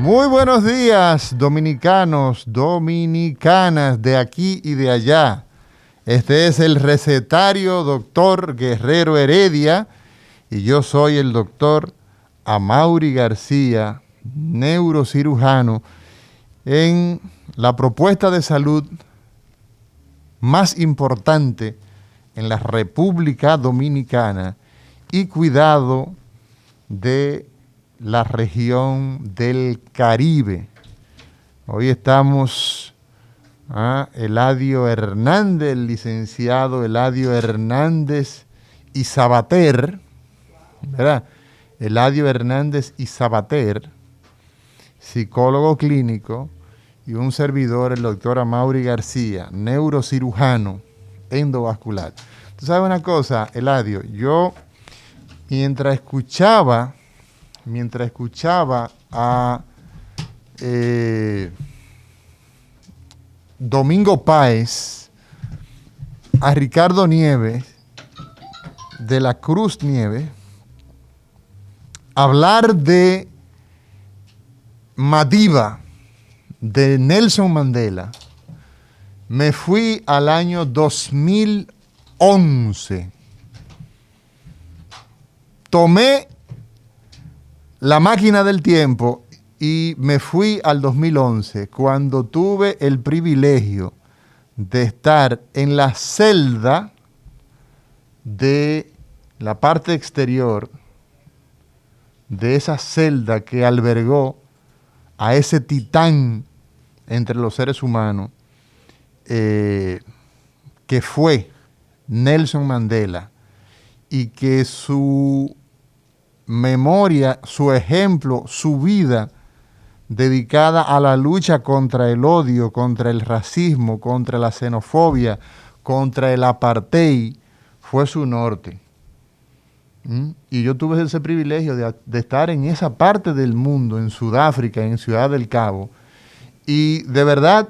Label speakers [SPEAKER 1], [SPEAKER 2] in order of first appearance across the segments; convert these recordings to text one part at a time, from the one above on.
[SPEAKER 1] Muy buenos días, dominicanos, dominicanas de aquí y de allá. Este es el recetario doctor Guerrero Heredia y yo soy el doctor Amaury García, neurocirujano, en la propuesta de salud más importante en la República Dominicana y cuidado de la región del Caribe. Hoy estamos Eladio Hernández, el licenciado Eladio Hernández y Sabater, ¿verdad? Eladio Hernández y Sabater, psicólogo clínico, y un servidor, el doctor Amaury García, neurocirujano endovascular. ¿Tú sabes una cosa, Eladio? Yo, mientras escuchaba a Domingo Páez, a Ricardo Nieves, de la Cruz Nieves, hablar de Madiba, de Nelson Mandela, me fui al año 2011. Tomé la máquina del tiempo y me fui al 2011, cuando tuve el privilegio de estar en la celda de la parte exterior de esa celda que albergó a ese titán entre los seres humanos, que fue Nelson Mandela, y que su memoria, su ejemplo, su vida dedicada a la lucha contra el odio, contra el racismo, contra la xenofobia, contra el apartheid, fue su norte. Y yo tuve ese privilegio de estar en esa parte del mundo, en Sudáfrica, en Ciudad del Cabo. Y de verdad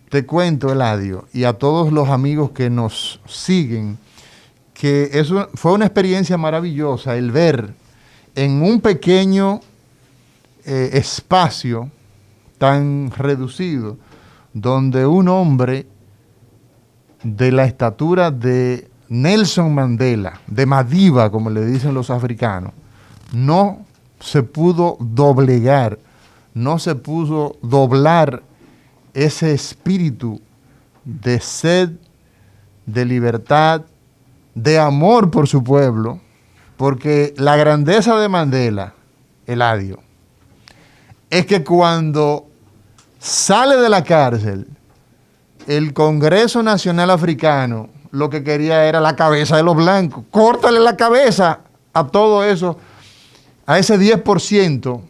[SPEAKER 1] te cuento, Eladio, y a todos los amigos que nos siguen, que fue una experiencia maravillosa el ver en un pequeño espacio tan reducido, donde un hombre de la estatura de Nelson Mandela, de Madiba, como le dicen los africanos, no se pudo doblegar, no se pudo doblar ese espíritu de sed, de libertad, de amor por su pueblo, porque la grandeza de Mandela, Eladio, es que cuando sale de la cárcel, el Congreso Nacional Africano lo que quería era la cabeza de los blancos. Córtale la cabeza a todo eso, a ese 10%, un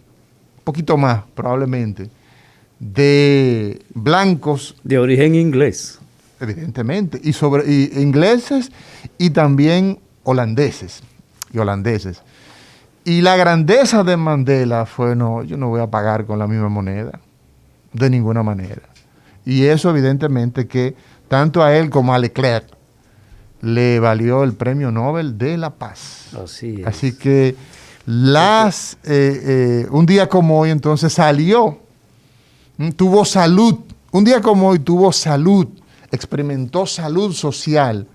[SPEAKER 1] poquito más probablemente, de blancos.
[SPEAKER 2] De origen inglés.
[SPEAKER 1] Evidentemente, y ingleses y también holandeses. Y la grandeza de Mandela fue, no, yo no voy a pagar con la misma moneda, de ninguna manera. Y eso evidentemente que tanto a él como a Leclerc le valió el Premio Nobel de la Paz.
[SPEAKER 2] Así es.
[SPEAKER 1] Así que un día como hoy entonces salió, tuvo salud, un día como hoy tuvo salud, experimentó salud social.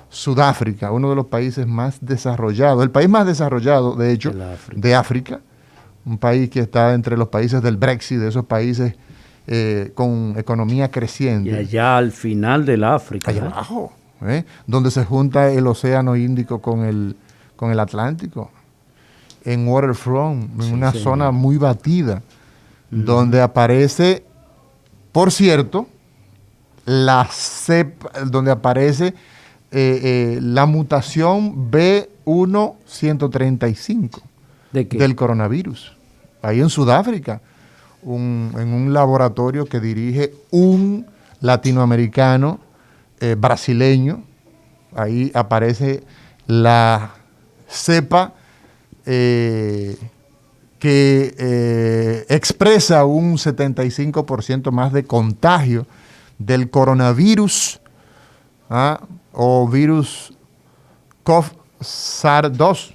[SPEAKER 1] Sudáfrica, uno de los países más desarrollados, el país más desarrollado, de hecho, de África, un país que está entre los países del Brexit, de esos países con economía creciente.
[SPEAKER 2] Y allá al final del África.
[SPEAKER 1] Allá abajo, donde se junta el Océano Índico con el Atlántico, en Waterfront, en una zona muy batida, donde aparece, por cierto, la cepa, donde aparece la mutación B1.135 del coronavirus, ahí en Sudáfrica, en un laboratorio que dirige un latinoamericano brasileño. Ahí aparece la cepa que expresa un 75% más de contagio del coronavirus, o virus COV-SARS-2,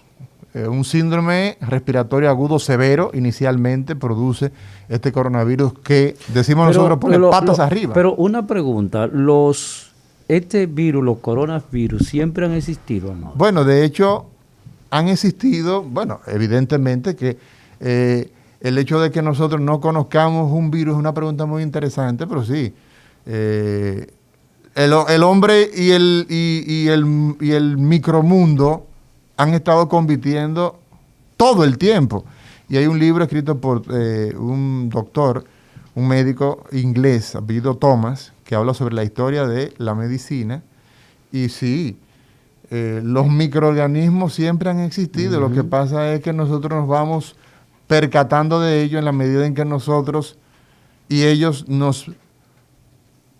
[SPEAKER 1] un síndrome respiratorio agudo severo inicialmente produce este coronavirus que decimos nosotros pone patas arriba.
[SPEAKER 2] Pero una pregunta, este virus, los coronavirus, ¿siempre han existido, no?
[SPEAKER 1] Bueno, de hecho, han existido, bueno, evidentemente que el hecho de que nosotros no conozcamos un virus es una pregunta muy interesante, pero sí, el hombre y el micromundo han estado conviviendo todo el tiempo. Y hay un libro escrito por un doctor, un médico inglés, apellido Thomas, que habla sobre la historia de la medicina. Y sí, los microorganismos siempre han existido. Lo que pasa es que nosotros nos vamos percatando de ello en la medida en que nosotros y ellos nos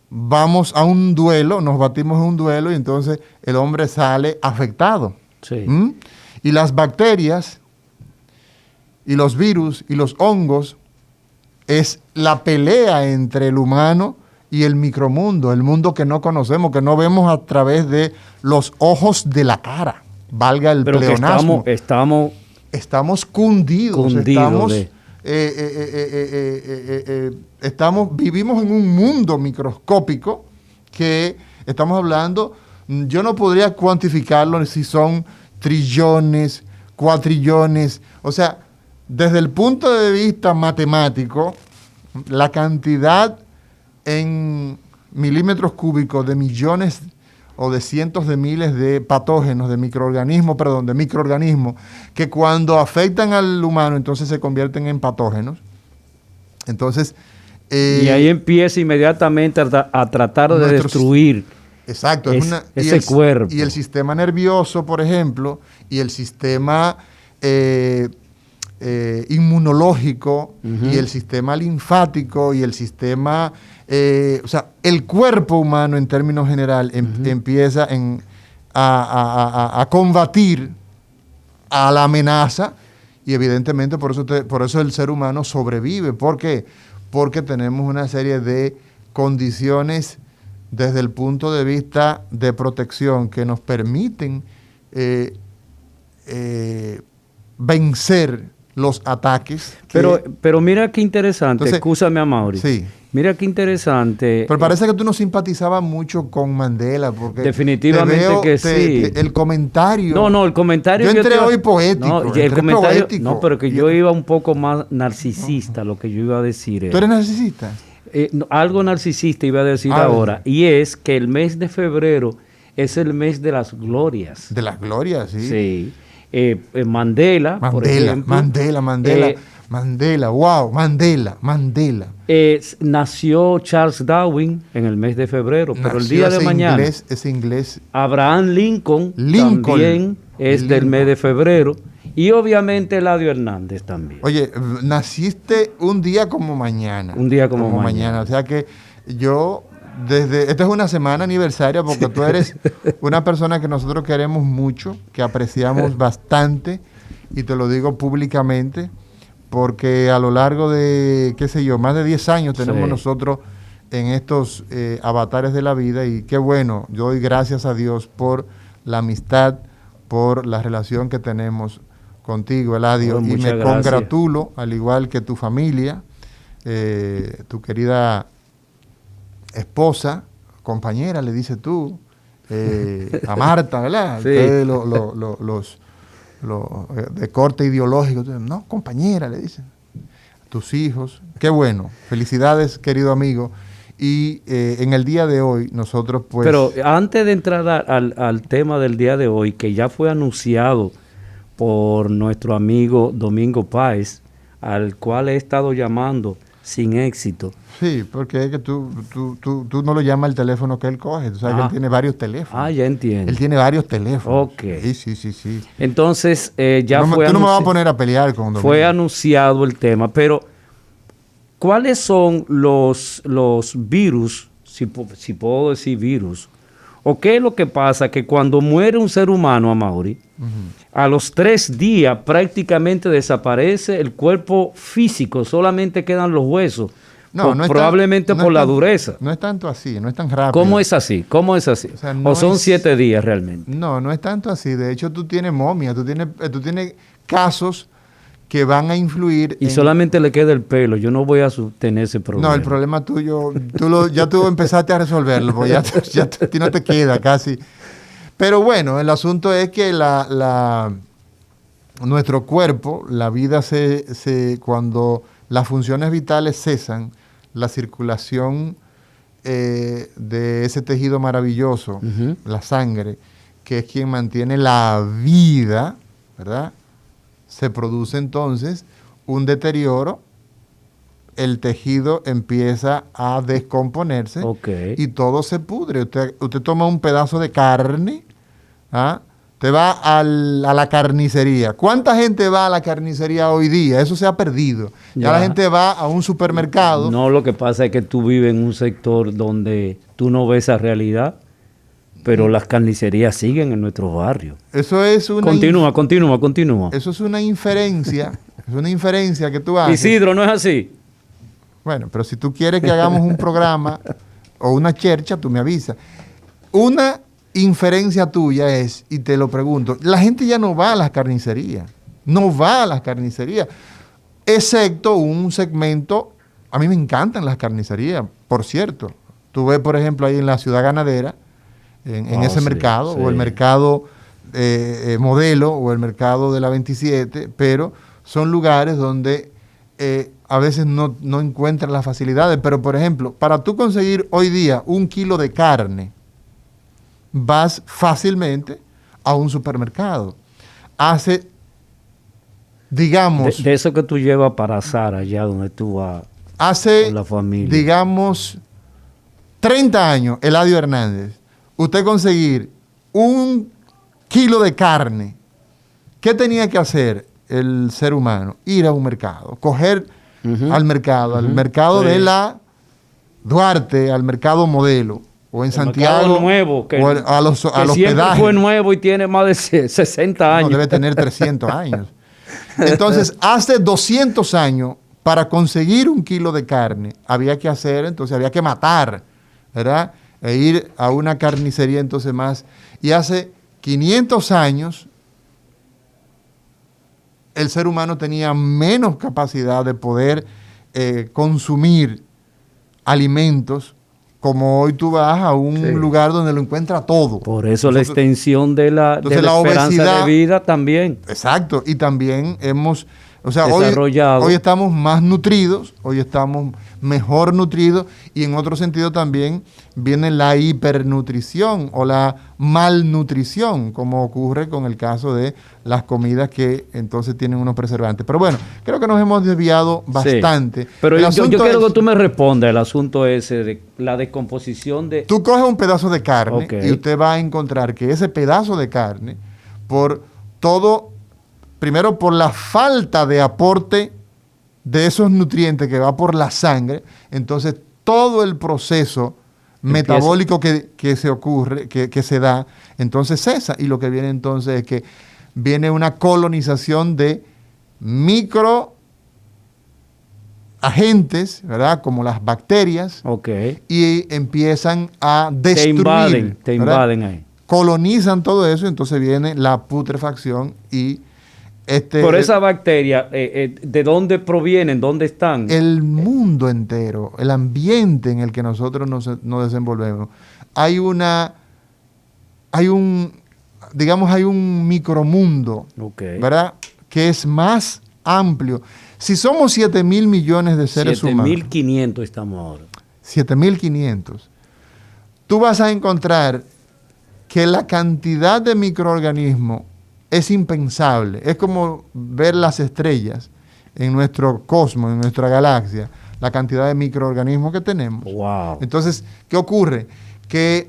[SPEAKER 1] vamos a un duelo, nos batimos en un duelo y entonces el hombre sale afectado.
[SPEAKER 2] Sí.
[SPEAKER 1] Y las bacterias y los virus y los hongos es la pelea entre el humano y el micromundo, el mundo que no conocemos, que no vemos a través de los ojos de la cara, valga el pleonasmo. Estamos cundidos, vivimos en un mundo microscópico que estamos hablando, yo no podría cuantificarlo si son trillones, cuatrillones, o sea, desde el punto de vista matemático, la cantidad en milímetros cúbicos de millones o de cientos de miles de patógenos, de microorganismos, que cuando afectan al humano entonces se convierten en patógenos. Entonces...
[SPEAKER 2] y ahí empieza inmediatamente a tratar de destruir.
[SPEAKER 1] Exacto.
[SPEAKER 2] Ese cuerpo.
[SPEAKER 1] Y el sistema nervioso, por ejemplo, y el sistema inmunológico, y el sistema linfático, y el sistema... o sea, el cuerpo humano en términos general empieza a combatir a la amenaza y evidentemente por eso el ser humano sobrevive. ¿Por qué? Porque tenemos una serie de condiciones desde el punto de vista de protección que nos permiten vencer los ataques.
[SPEAKER 2] Pero mira qué interesante, escúchame a Mauri.
[SPEAKER 1] Sí.
[SPEAKER 2] Mira qué interesante.
[SPEAKER 1] Pero parece que tú no simpatizabas mucho con Mandela, porque
[SPEAKER 2] definitivamente sí.
[SPEAKER 1] El comentario.
[SPEAKER 2] No, el comentario.
[SPEAKER 1] Yo entré hoy poético.
[SPEAKER 2] No, el comentario. No, pero que yo iba un poco más narcisista, lo que yo iba a decir.
[SPEAKER 1] ¿Tú eres narcisista?
[SPEAKER 2] Algo narcisista iba a decir ahora, y es que el mes de febrero es el mes de las glorias.
[SPEAKER 1] De las glorias, sí.
[SPEAKER 2] Sí. Mandela, por ejemplo.
[SPEAKER 1] Mandela.
[SPEAKER 2] Nació Charles Darwin en el mes de febrero, pero el día de mañana.
[SPEAKER 1] Ese inglés.
[SPEAKER 2] Abraham Lincoln también es del mes de febrero. Y obviamente Eladio Hernández también.
[SPEAKER 1] Oye, naciste un día como mañana.
[SPEAKER 2] Un día como mañana.
[SPEAKER 1] O sea que yo, esta es una semana aniversaria porque tú eres una persona que nosotros queremos mucho, que apreciamos bastante, y te lo digo públicamente, porque a lo largo de, qué sé yo, más de 10 años tenemos nosotros en estos avatares de la vida, y qué bueno, yo doy gracias a Dios por la amistad, por la relación que tenemos contigo, Eladio, y me congratulo, al igual que tu familia, tu querida esposa, compañera, le dices tú, a Marta, ¿verdad?
[SPEAKER 2] Sí.
[SPEAKER 1] Ustedes de corte ideológico, no, compañera, le dicen, tus hijos, qué bueno, felicidades, querido amigo. Y en el día de hoy nosotros pues...
[SPEAKER 2] Pero antes de entrar al tema del día de hoy, que ya fue anunciado por nuestro amigo Domingo Páez, al cual he estado llamando sin éxito.
[SPEAKER 1] Sí, porque es que tú no lo llamas al teléfono que él coge, tú sabes que él tiene varios teléfonos.
[SPEAKER 2] Ya entiendo.
[SPEAKER 1] Él tiene varios teléfonos.
[SPEAKER 2] Ok.
[SPEAKER 1] Sí.
[SPEAKER 2] Entonces,
[SPEAKER 1] ya fue tú no me vas a poner a pelear con Domingo.
[SPEAKER 2] Fue anunciado el tema, pero ¿cuáles son los virus, si puedo decir virus, o qué es lo que pasa que cuando muere un ser humano, Amaury, a los 3 días prácticamente desaparece el cuerpo físico, solamente quedan los huesos?
[SPEAKER 1] No, no es
[SPEAKER 2] probablemente
[SPEAKER 1] no
[SPEAKER 2] por
[SPEAKER 1] es
[SPEAKER 2] la
[SPEAKER 1] tan-
[SPEAKER 2] dureza.
[SPEAKER 1] No es tanto así, no es tan rápido.
[SPEAKER 2] ¿Cómo es así? ¿Cómo es así?
[SPEAKER 1] O sea,
[SPEAKER 2] ¿O
[SPEAKER 1] no
[SPEAKER 2] son
[SPEAKER 1] es-
[SPEAKER 2] 7 días realmente?
[SPEAKER 1] No, no es tanto así. De hecho, tú tienes momia, tú tienes casos que van a influir
[SPEAKER 2] Y
[SPEAKER 1] en...
[SPEAKER 2] solamente le queda el pelo. Yo no voy a tener ese problema.
[SPEAKER 1] No, el problema tuyo, ya tú empezaste a resolverlo, porque a ti no te queda casi. Pero bueno, el asunto es que nuestro cuerpo, la vida cuando las funciones vitales cesan, la circulación de ese tejido maravilloso,
[SPEAKER 2] Ujú.
[SPEAKER 1] la sangre, que es quien mantiene la vida, ¿verdad? Se produce entonces un deterioro, el tejido empieza a descomponerse
[SPEAKER 2] Ok.
[SPEAKER 1] y todo se pudre. Usted toma un pedazo de carne, ¿ah? Te va a la carnicería. ¿Cuánta gente va a la carnicería hoy día? Eso se ha perdido. Ya la
[SPEAKER 2] Ya.
[SPEAKER 1] gente va a un supermercado.
[SPEAKER 2] No, lo que pasa es que tú vives en un sector donde tú no ves esa realidad, pero las carnicerías siguen en nuestro barrio.
[SPEAKER 1] Eso es una
[SPEAKER 2] Continúa.
[SPEAKER 1] eso es una inferencia. Es una inferencia que tú haces.
[SPEAKER 2] Isidro, ¿no es así?
[SPEAKER 1] Bueno, pero si tú quieres que hagamos un programa o una chercha, tú me avisas. Una inferencia tuya es, y te lo pregunto, la gente ya no va a las carnicerías. No va a las carnicerías. Excepto un segmento, a mí me encantan las carnicerías, por cierto. Tú ves, por ejemplo, ahí en la Ciudad Ganadera, en
[SPEAKER 2] Oh,
[SPEAKER 1] ese
[SPEAKER 2] sí,
[SPEAKER 1] mercado,
[SPEAKER 2] sí.
[SPEAKER 1] o el mercado Modelo, o el mercado de la 27, pero son lugares donde a veces no encuentran las facilidades. Pero, por ejemplo, para tú conseguir hoy día 1 kilo de carne, vas fácilmente a un supermercado. Hace, digamos,
[SPEAKER 2] De eso que tú llevas para asar allá donde tú vas
[SPEAKER 1] hace,
[SPEAKER 2] con la familia.
[SPEAKER 1] digamos, 30 años, Eladio Hernández, usted conseguir 1 kilo de carne, ¿qué tenía que hacer el ser humano? Ir a un mercado, coger
[SPEAKER 2] Ujú.
[SPEAKER 1] al mercado
[SPEAKER 2] Sí.
[SPEAKER 1] de la Duarte, al mercado Modelo, o en
[SPEAKER 2] El
[SPEAKER 1] Santiago,
[SPEAKER 2] mercado nuevo,
[SPEAKER 1] o a los
[SPEAKER 2] que siempre
[SPEAKER 1] hospedajes.
[SPEAKER 2] fue nuevo y tiene más de 60
[SPEAKER 1] No,
[SPEAKER 2] años.
[SPEAKER 1] debe tener 300 años. Entonces, hace 200 años, para conseguir 1 kilo de carne, había que matar, ¿verdad? E ir a una carnicería entonces más. Y hace 500 años, el ser humano tenía menos capacidad de poder consumir alimentos, como hoy tú vas a un
[SPEAKER 2] Sí.
[SPEAKER 1] lugar donde lo encuentras todo.
[SPEAKER 2] Por eso la
[SPEAKER 1] Nosotros-
[SPEAKER 2] extensión de la
[SPEAKER 1] Entonces,
[SPEAKER 2] esperanza
[SPEAKER 1] obesidad-
[SPEAKER 2] de vida también.
[SPEAKER 1] Exacto, y también hemos,
[SPEAKER 2] Desarrollado.
[SPEAKER 1] hoy estamos más nutridos, hoy estamos mejor nutridos, y en otro sentido también viene la hipernutrición o la malnutrición, como ocurre con el caso de las comidas que entonces tienen unos preservantes. Pero bueno, creo que nos hemos desviado bastante.
[SPEAKER 2] Sí. Pero
[SPEAKER 1] El
[SPEAKER 2] yo
[SPEAKER 1] asunto
[SPEAKER 2] quiero
[SPEAKER 1] es,
[SPEAKER 2] que tú me respondas el asunto ese de la descomposición de...
[SPEAKER 1] tú coges un pedazo de carne
[SPEAKER 2] Ok.
[SPEAKER 1] y usted va a encontrar que ese pedazo de carne, por todo, primero por la falta de aporte de esos nutrientes que va por la sangre, entonces todo el proceso metabólico que se ocurre, que se da, entonces cesa. Y lo que viene entonces es que viene una colonización de microagentes, ¿verdad? Como las bacterias,
[SPEAKER 2] Ok.
[SPEAKER 1] y empiezan a
[SPEAKER 2] Te
[SPEAKER 1] destruir. ¿verdad?
[SPEAKER 2] invaden ahí.
[SPEAKER 1] Colonizan todo eso, entonces viene la putrefacción y
[SPEAKER 2] Por esa bacteria, ¿de dónde provienen? ¿Dónde están?
[SPEAKER 1] el mundo entero, el ambiente en el que nosotros nos desenvolvemos. Hay un micromundo,
[SPEAKER 2] Ok.
[SPEAKER 1] ¿verdad? Que es más amplio. Si somos 7.000 millones de seres humanos,
[SPEAKER 2] 7.500 estamos ahora.
[SPEAKER 1] 7.500, tú vas a encontrar que la cantidad de microorganismos es impensable. Es como ver las estrellas en nuestro cosmos, en nuestra galaxia, la cantidad de microorganismos que tenemos.
[SPEAKER 2] Wow.
[SPEAKER 1] Entonces, ¿qué ocurre? Que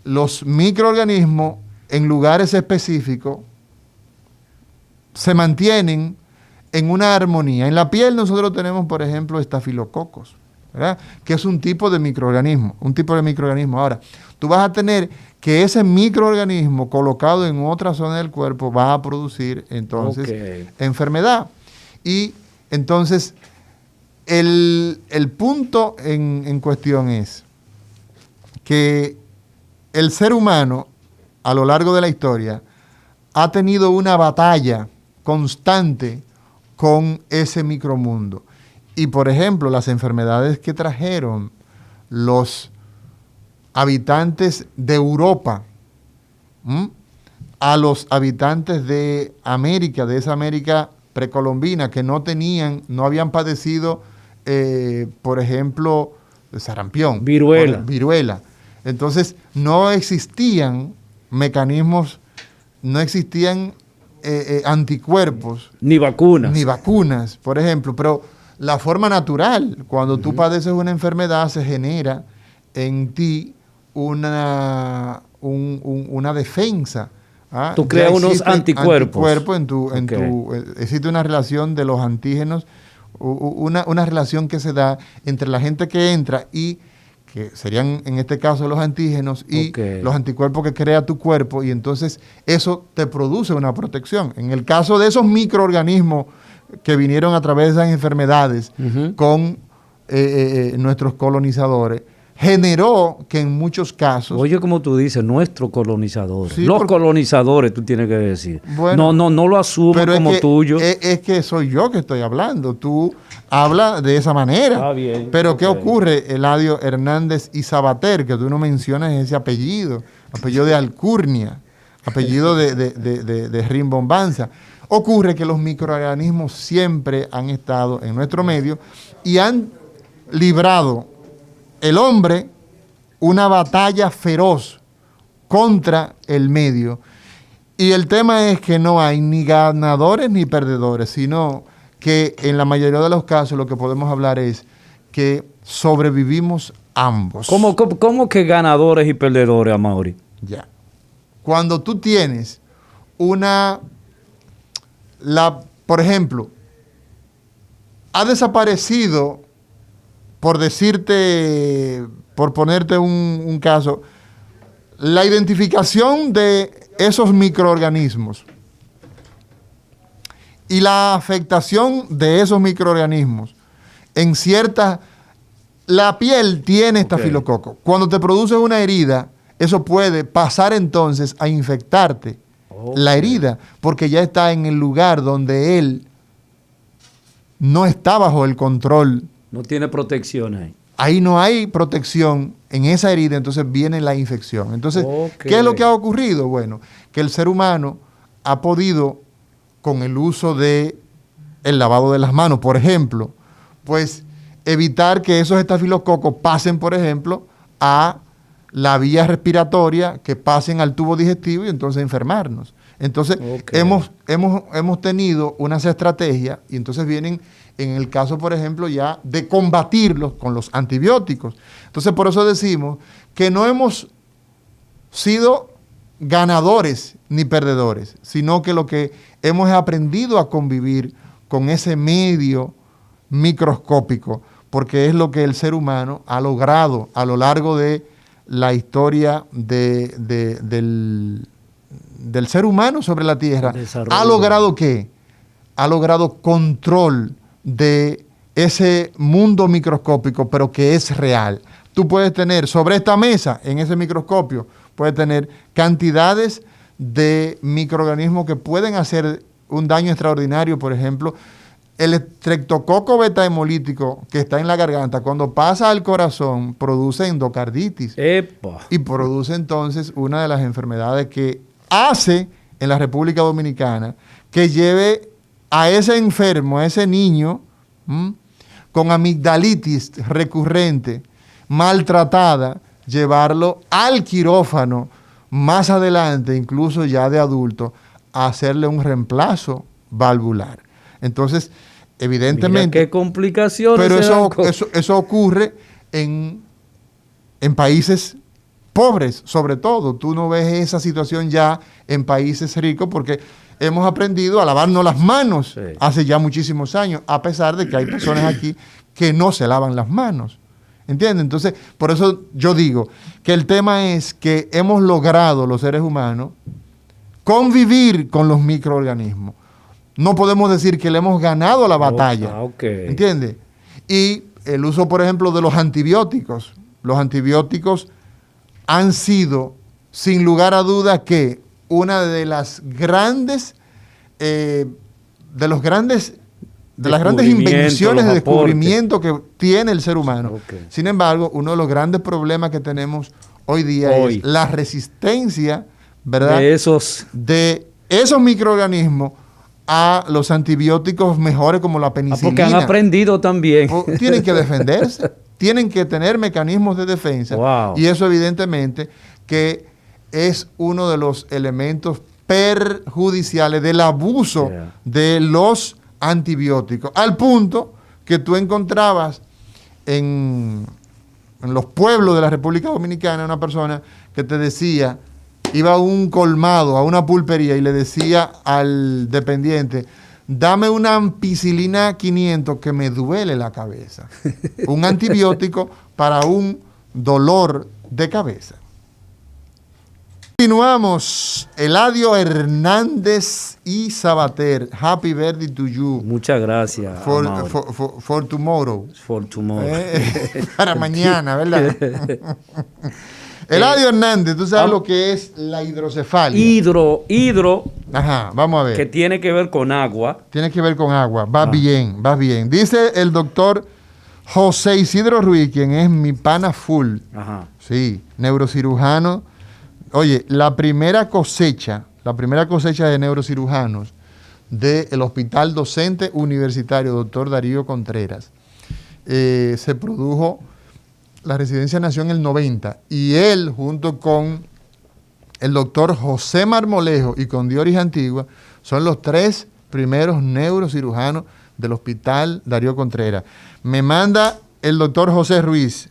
[SPEAKER 1] los microorganismos en lugares específicos se mantienen en una armonía. En la piel nosotros tenemos, por ejemplo, estafilococos, ¿verdad? Que es un tipo de microorganismo, Ahora, tú vas a tener que ese microorganismo colocado en otra zona del cuerpo va a producir entonces
[SPEAKER 2] Ok.
[SPEAKER 1] enfermedad. Y entonces el punto en cuestión es que el ser humano, a lo largo de la historia, ha tenido una batalla constante con ese micromundo. Y, por ejemplo, las enfermedades que trajeron los habitantes de Europa, a los habitantes de América, de esa América precolombina, que no habían padecido, por ejemplo, sarampión, viruela. Entonces, no existían mecanismos, no existían anticuerpos.
[SPEAKER 2] Ni vacunas.
[SPEAKER 1] Ni vacunas, por ejemplo. Pero la forma natural, cuando tú padeces una enfermedad, se genera en ti una defensa.
[SPEAKER 2] Tú creas unos anticuerpos.
[SPEAKER 1] Existe una relación de los antígenos, una relación que se da entre la gente que entra y que serían en este caso los antígenos y los anticuerpos que crea tu cuerpo, y entonces eso te produce una protección. En el caso de esos microorganismos que vinieron a través de esas enfermedades con nuestros colonizadores, generó que en muchos casos...
[SPEAKER 2] Oye, como tú dices, nuestros colonizadores.
[SPEAKER 1] Sí,
[SPEAKER 2] los colonizadores, tú tienes que decir.
[SPEAKER 1] Bueno,
[SPEAKER 2] no lo asumas como tuyo.
[SPEAKER 1] Es que soy yo que estoy hablando. Tú hablas de esa manera.
[SPEAKER 2] Está bien.
[SPEAKER 1] Pero ¿qué ocurre, Eladio Hernández y Sabater, que tú no mencionas ese apellido de Alcurnia, apellido de rimbombanza? Ocurre que los microorganismos siempre han estado en nuestro medio y han librado el hombre una batalla feroz contra el medio. Y el tema es que no hay ni ganadores ni perdedores, sino que en la mayoría de los casos lo que podemos hablar es que sobrevivimos ambos.
[SPEAKER 2] ¿Cómo que ganadores y perdedores, Amaury?
[SPEAKER 1] Ya. Cuando tú tienes por ejemplo, ha desaparecido, por ponerte un caso, la identificación de esos microorganismos y la afectación de esos microorganismos en la piel tiene estafilococo. Cuando te produces una herida, eso puede pasar entonces a infectarte la herida, porque ya está en el lugar donde él no está bajo el control.
[SPEAKER 2] No tiene protección ahí.
[SPEAKER 1] Ahí no hay protección en esa herida, entonces viene la infección. Entonces, ¿qué es lo que ha ocurrido? Bueno, que el ser humano ha podido, con el uso del lavado de las manos, por ejemplo, pues evitar que esos estafilococos pasen, por ejemplo, a la vía respiratoria, que pasen al tubo digestivo y entonces enfermarnos. Entonces, hemos tenido unas estrategias y entonces vienen, en el caso, por ejemplo, ya de combatirlos con los antibióticos. Entonces, por eso decimos que no hemos sido ganadores ni perdedores, sino que lo que hemos aprendido a convivir con ese medio microscópico, porque es lo que el ser humano ha logrado a lo largo de la historia del ser humano sobre la Tierra. ¿Ha logrado qué? Ha logrado control de ese mundo microscópico, pero que es real. Tú puedes tener sobre esta mesa, en ese microscopio, puedes tener cantidades de microorganismos que pueden hacer un daño extraordinario. Por ejemplo, el estreptococo beta hemolítico que está en la garganta, cuando pasa al corazón, produce endocarditis.
[SPEAKER 2] ¡Epa!
[SPEAKER 1] Y produce entonces una de las enfermedades que hace en la República Dominicana que lleve a ese enfermo, a ese niño, con amigdalitis recurrente, maltratada, llevarlo al quirófano más adelante, incluso ya de adulto, a hacerle un reemplazo valvular. Entonces, evidentemente...
[SPEAKER 2] Mira qué complicaciones.
[SPEAKER 1] Pero eso ocurre en países pobres, sobre todo. Tú no ves esa situación ya en países ricos porque hemos aprendido a lavarnos las manos hace ya muchísimos años, a pesar de que hay personas aquí que no se lavan las manos. ¿Entiendes? Entonces, por eso yo digo que el tema es que hemos logrado los seres humanos convivir con los microorganismos. No podemos decir que le hemos ganado la batalla. ¿Entiendes? Y el uso, por ejemplo, de los antibióticos. Los antibióticos han sido, sin lugar a duda, que una de las grandes, de las grandes invenciones de descubrimiento que tiene el ser humano.
[SPEAKER 2] Okay.
[SPEAKER 1] Sin embargo, uno de los grandes problemas que tenemos hoy día es la resistencia, ¿verdad?, de esos microorganismos a los antibióticos mejores como la penicilina.
[SPEAKER 2] Porque han aprendido también.
[SPEAKER 1] Tienen que defenderse, tienen que tener mecanismos de defensa.
[SPEAKER 2] Wow.
[SPEAKER 1] Y eso evidentemente que es uno de los elementos perjudiciales del abuso de los antibióticos. Al punto que tú encontrabas en los pueblos de la República Dominicana una persona que te decía, iba a un colmado, a una pulpería y le decía al dependiente, dame una ampicilina 500 que me duele la cabeza. Un antibiótico para un dolor de cabeza. Continuamos. Eladio Hernández y Sabater. Happy birthday to you.
[SPEAKER 2] Muchas gracias.
[SPEAKER 1] For tomorrow.
[SPEAKER 2] For tomorrow.
[SPEAKER 1] Para mañana, ¿verdad? Eladio Hernández, tú sabes lo que es la hidrocefalia.
[SPEAKER 2] Hidro.
[SPEAKER 1] Ajá, vamos a ver.
[SPEAKER 2] Que tiene que ver con agua.
[SPEAKER 1] Tiene que ver con agua. Va bien, va bien. Dice el doctor José Isidro Ruiz, quien es mi pana full.
[SPEAKER 2] Ajá.
[SPEAKER 1] Sí, neurocirujano. Oye, la primera cosecha de neurocirujanos del Hospital Docente Universitario Dr. Darío Contreras se produjo. La residencia nació en el 90 y él, junto con el doctor José Marmolejo y con Dioris Antigua, son los 3 primeros neurocirujanos del Hospital Darío Contreras. Me manda el doctor José Ruiz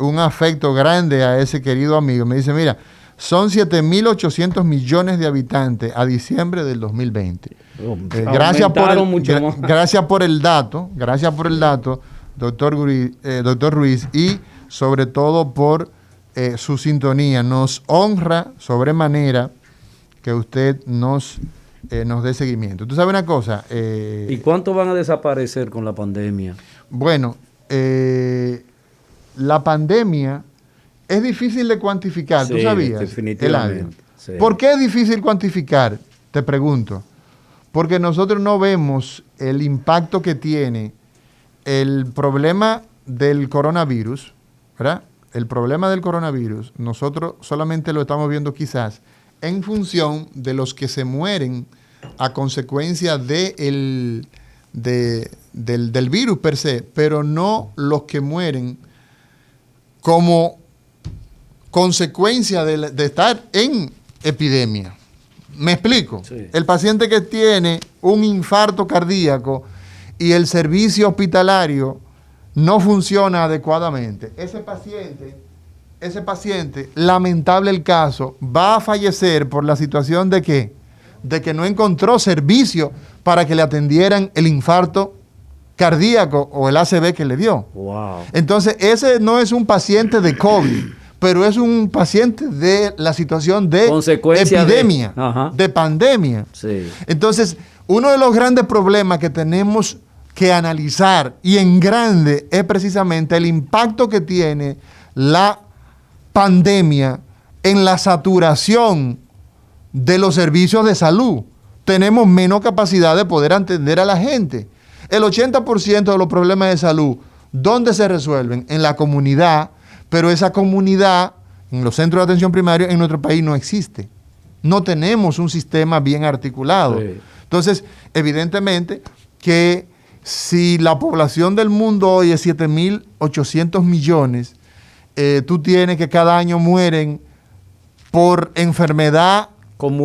[SPEAKER 1] un afecto grande a ese querido amigo. Me dice, mira, son 7.800 millones de habitantes a diciembre del 2020. Gracias por el dato, doctor Ruiz, y sobre todo por su sintonía. Nos honra sobremanera que usted nos dé seguimiento. ¿Tú sabes una cosa?
[SPEAKER 2] ¿Y cuántos van a desaparecer con la pandemia?
[SPEAKER 1] Bueno, la pandemia es difícil de cuantificar,
[SPEAKER 2] sí,
[SPEAKER 1] ¿tú sabías?
[SPEAKER 2] Definitivamente. Sí.
[SPEAKER 1] ¿Por qué es difícil cuantificar? Te pregunto. Porque nosotros no vemos el impacto que tiene el problema del coronavirus, ¿verdad? El problema del coronavirus, nosotros solamente lo estamos viendo quizás en función de los que se mueren a consecuencia del virus per se, pero no los que mueren como consecuencia de estar en epidemia. ¿Me explico?
[SPEAKER 2] Sí.
[SPEAKER 1] El paciente que tiene un infarto cardíaco y el servicio hospitalario no funciona adecuadamente. Ese paciente, lamentable el caso, va a fallecer por la situación de que no encontró servicio para que le atendieran el infarto cardíaco o el ACV que le dio.
[SPEAKER 2] Wow.
[SPEAKER 1] Entonces, ese no es un paciente de COVID, pero es un paciente de la situación de epidemia, de pandemia.
[SPEAKER 2] Sí.
[SPEAKER 1] Entonces, uno de los grandes problemas que tenemos que analizar y en grande es precisamente el impacto que tiene la pandemia en la saturación de los servicios de salud. Tenemos menos capacidad de poder atender a la gente. El 80% de los problemas de salud, ¿dónde se resuelven? En la comunidad, pero esa comunidad, en los centros de atención primaria, en nuestro país no existe. No tenemos un sistema bien articulado.
[SPEAKER 2] Sí.
[SPEAKER 1] Entonces, evidentemente que si la población del mundo hoy es 7.800 millones, tú tienes que cada año mueren por enfermedad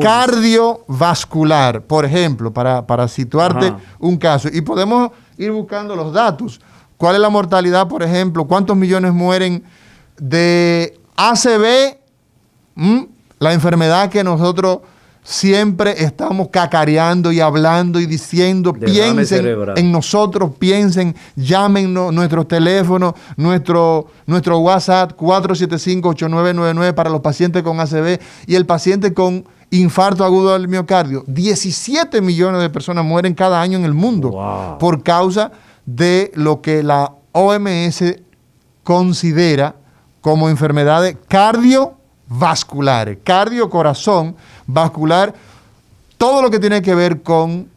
[SPEAKER 1] cardiovascular, por ejemplo, para situarte un caso. Y podemos ir buscando los datos. ¿Cuál es la mortalidad, por ejemplo? ¿Cuántos millones mueren de ACV? La enfermedad que nosotros siempre estamos cacareando y hablando y diciendo, piensen en nosotros, llámenos, nuestros teléfonos, nuestro WhatsApp 475-8999 para los pacientes con ACV y el paciente con infarto agudo del miocardio. 17 millones de personas mueren cada año en el mundo por causa de lo que la OMS considera como enfermedades cardiovasculares, cardio, corazón, vascular, todo lo que tiene que ver con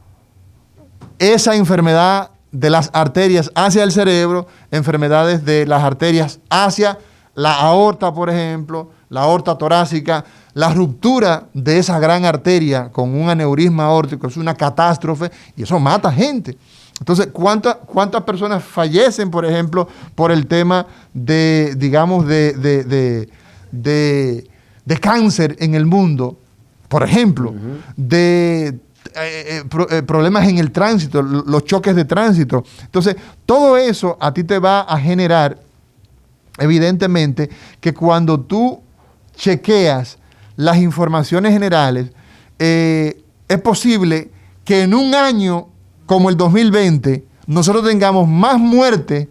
[SPEAKER 1] esa enfermedad de las arterias hacia el cerebro, enfermedades de las arterias hacia la aorta, por ejemplo, la aorta torácica, la ruptura de esa gran arteria con un aneurisma aórtico es una catástrofe y eso mata gente. Entonces, ¿cuántas personas fallecen, por ejemplo, por el tema de, digamos, de cáncer en el mundo? Por ejemplo, problemas en el tránsito, los choques de tránsito. Entonces, todo eso a ti te va a generar, evidentemente, que cuando tú chequeas las informaciones generales, es posible que en un año como el 2020, nosotros tengamos más muertes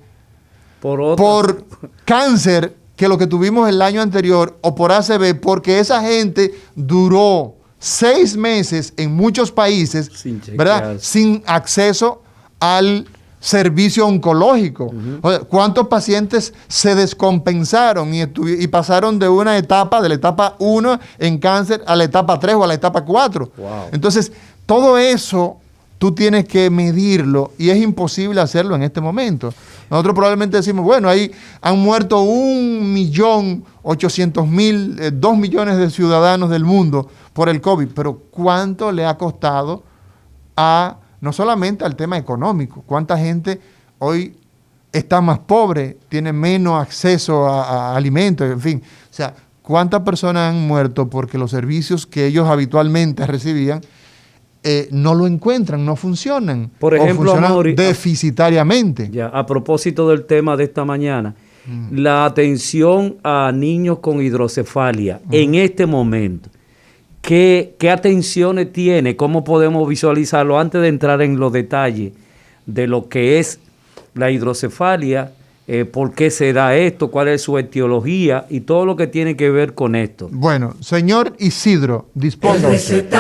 [SPEAKER 1] por cáncer que lo que tuvimos el año anterior o por ACV, porque esa gente duró 6 meses en muchos países, ¿verdad?, sin acceso al servicio oncológico. O sea, ¿cuántos pacientes se descompensaron y pasaron de una etapa, de la etapa 1 en cáncer a la etapa 3 o a la etapa 4?
[SPEAKER 2] Wow.
[SPEAKER 1] Entonces, todo eso tú tienes que medirlo y es imposible hacerlo en este momento. Nosotros probablemente decimos, bueno, ahí han muerto 1.800.000, 2 millones de ciudadanos del mundo por el COVID, pero ¿cuánto le ha costado no solamente al tema económico? ¿Cuánta gente hoy está más pobre, tiene menos acceso a alimentos, en fin? O sea, ¿cuántas personas han muerto porque los servicios que ellos habitualmente recibían no lo encuentran, no funcionan?
[SPEAKER 2] Por ejemplo,
[SPEAKER 1] o funcionan
[SPEAKER 2] Amaury,
[SPEAKER 1] deficitariamente.
[SPEAKER 2] Ya, a propósito del tema de esta mañana, la atención a niños con hidrocefalia en este momento, ¿qué atenciones tiene? ¿Cómo podemos visualizarlo antes de entrar en los detalles de lo que es la hidrocefalia? ¿Por qué se da esto? ¿Cuál es su etiología? Y todo lo que tiene que ver con esto.
[SPEAKER 1] Bueno, señor Isidro, disponga usted.